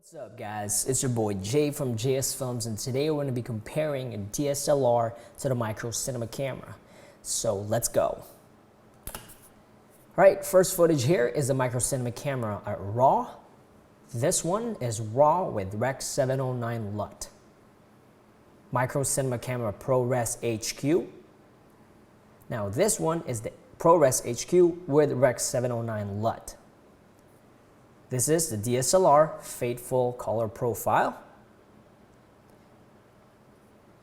What's up guys, it's your boy Jay from JSFILMZ, and today we're going to be comparing a DSLR to the micro cinema camera. So let's go. Alright, first footage here is the micro cinema camera at RAW. This one is RAW with Rec 709 LUT. Micro cinema camera ProRes HQ. Now this one is the ProRes HQ with Rec 709 LUT. This is the DSLR Faithful Color Profile.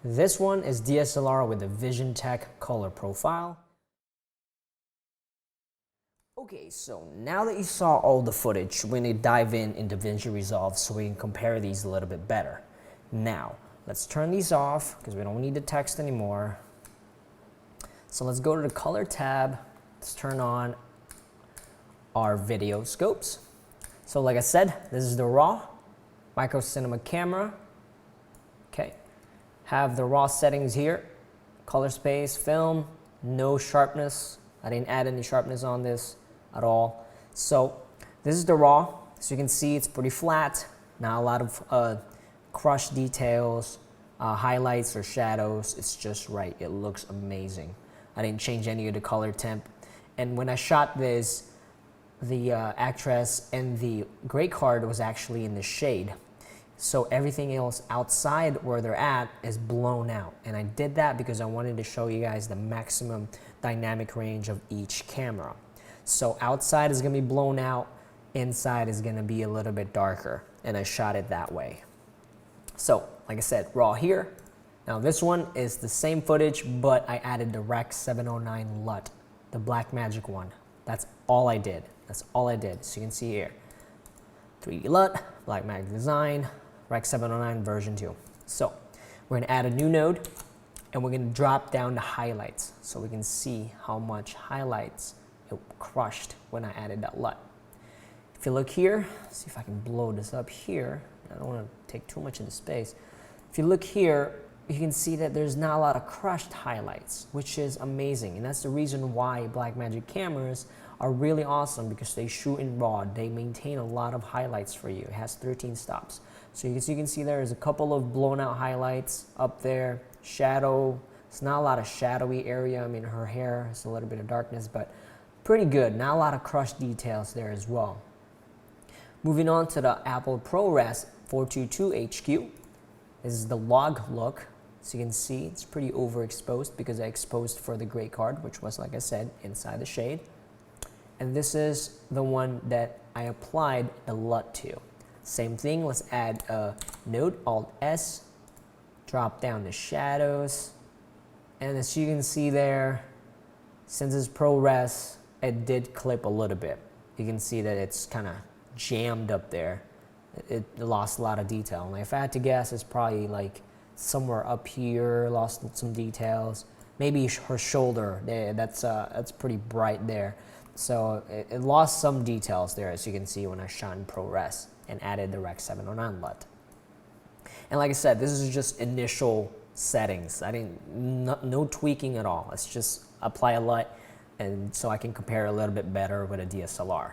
This one is DSLR with the Vision Tech Color Profile. Okay, so now that you saw all the footage, we're going to dive in into DaVinci Resolve so we can compare these a little bit better. Now, let's turn these off because we don't need the text anymore. So let's go to the Color tab. Let's turn on our video scopes. So like I said, this is the RAW micro cinema camera. Okay, have the RAW settings here. Color space, film, no sharpness. I didn't add any sharpness on this at all. So this is the RAW. So you can see it's pretty flat. Not a lot of crushed details, highlights or shadows. It's just right. It looks amazing. I didn't change any of the color temp. And when I shot this, the actress and the gray card was actually in the shade. So everything else outside where they're at is blown out. And I did that because I wanted to show you guys the maximum dynamic range of each camera. So outside is gonna be blown out, inside is gonna be a little bit darker, and I shot it that way. So, like I said, RAW here. Now this one is the same footage, but I added the Rec 709 LUT, the Blackmagic one. That's all I did. That's all I did. So you can see here, 3D LUT, Blackmagic design, Rec 709 version 2. So we're gonna add a new node and we're gonna drop down the highlights so we can see how much highlights it crushed when I added that LUT. If you look here, see if I can blow this up here. I don't wanna take too much of the space. If you look here, you can see that there's not a lot of crushed highlights, which is amazing. And that's the reason why Blackmagic cameras are really awesome, because they shoot in RAW. They maintain a lot of highlights for you. It has 13 stops. So you can see there's a couple of blown out highlights up there. Shadow, it's not a lot of shadowy area. I mean, her hair has a little bit of darkness, but pretty good. Not a lot of crushed details there as well. Moving on to the Apple ProRes 422 HQ. This is the log look. So you can see it's pretty overexposed because I exposed for the gray card, which was, like I said, inside the shade. And this is the one that I applied a LUT to. Same thing, let's add a node, Alt-S, drop down the shadows. And as you can see there, since it's ProRes, it did clip a little bit. You can see that it's kind of jammed up there. It lost a lot of detail. And if I had to guess, it's probably like somewhere up here, lost some details. Maybe her shoulder, that's pretty bright there. So it lost some details there, as you can see when I shot in ProRes and added the Rec 709 LUT. And like I said, this is just initial settings. I didn't, no tweaking at all. It's just apply a LUT, and so I can compare a little bit better with a DSLR.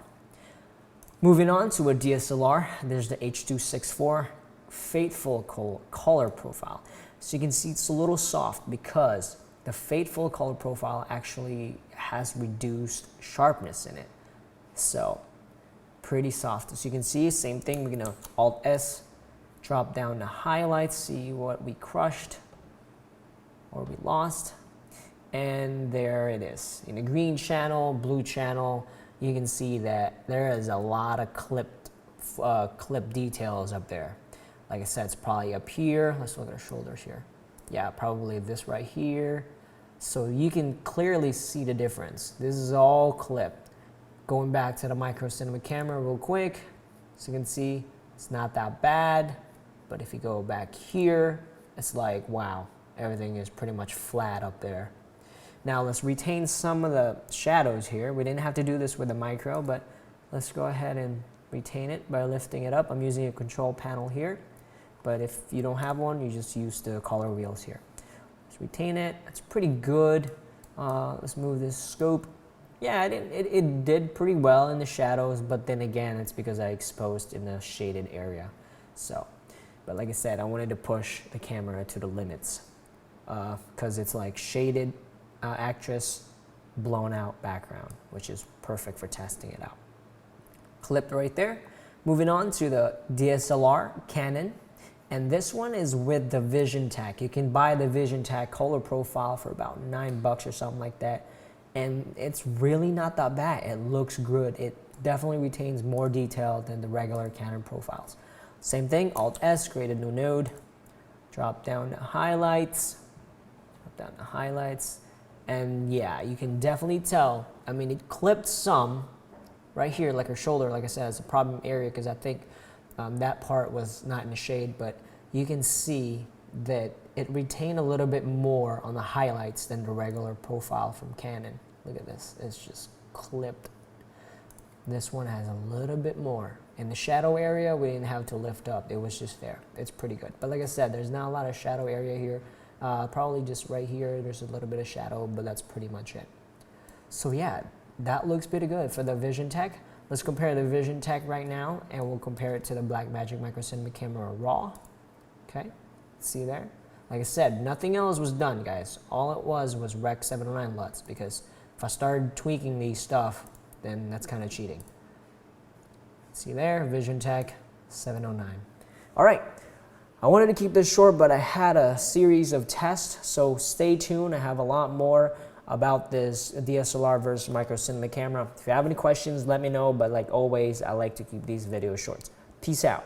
Moving on to a DSLR, there's the H.264 Faithful Color Profile. So you can see it's a little soft because the Faithful Color Profile actually has reduced sharpness in it. So pretty soft. As you can see, same thing, we're gonna Alt-S, drop down the highlights, see what we crushed or we lost. And there it is. In the green channel, blue channel, you can see that there is a lot of clip details up there. Like I said, it's probably up here. Let's look at her shoulders here. Yeah, probably this right here. So you can clearly see the difference. This is all clipped. Going back to the micro cinema camera real quick, so you can see it's not that bad. But if you go back here, it's like, wow, everything is pretty much flat up there. Now let's retain some of the shadows here. We didn't have to do this with the micro, but let's go ahead and retain it by lifting it up. I'm using a control panel here, but if you don't have one, you just use the color wheels here. Let's retain it. It's pretty good. Let's move this scope. Yeah, it did pretty well in the shadows, but then again, it's because I exposed in the shaded area. So, but like I said, I wanted to push the camera to the limits because it's like shaded actress, blown out background, which is perfect for testing it out. Clipped right there. Moving on to the DSLR Canon, and this one is with the Vision Tech. You can buy the Vision Tech color profile for about $9 or something like that, and it's really not that bad. It looks good. It definitely retains more detail than the regular Canon profiles. Same thing, Alt-S, create a new node, drop down to highlights, and yeah, you can definitely tell. I mean, it clipped some right here, like her shoulder, like I said, it's a problem area because I think that part was not in the shade, but you can see that it retained a little bit more on the highlights than the regular profile from Canon. Look at this, it's just clipped. This one has a little bit more. In the shadow area, we didn't have to lift up, it was just there. It's pretty good. But like I said, there's not a lot of shadow area here. Probably just right here, there's a little bit of shadow, but that's pretty much it. So yeah, that looks pretty good for the Vision Tech. Let's compare the Vision Tech right now, and we'll compare it to the Blackmagic Micro Cinema Camera Raw. Okay, see there? Like I said, nothing else was done, guys. All it was Rec 709 LUTs, because if I started tweaking these stuff, then that's kind of cheating. See there, Vision Tech 709. All right, I wanted to keep this short, but I had a series of tests, so stay tuned. I have a lot more about this DSLR versus micro cinema camera. If you have any questions, let me know, but like always, I like to keep these videos short. Peace out.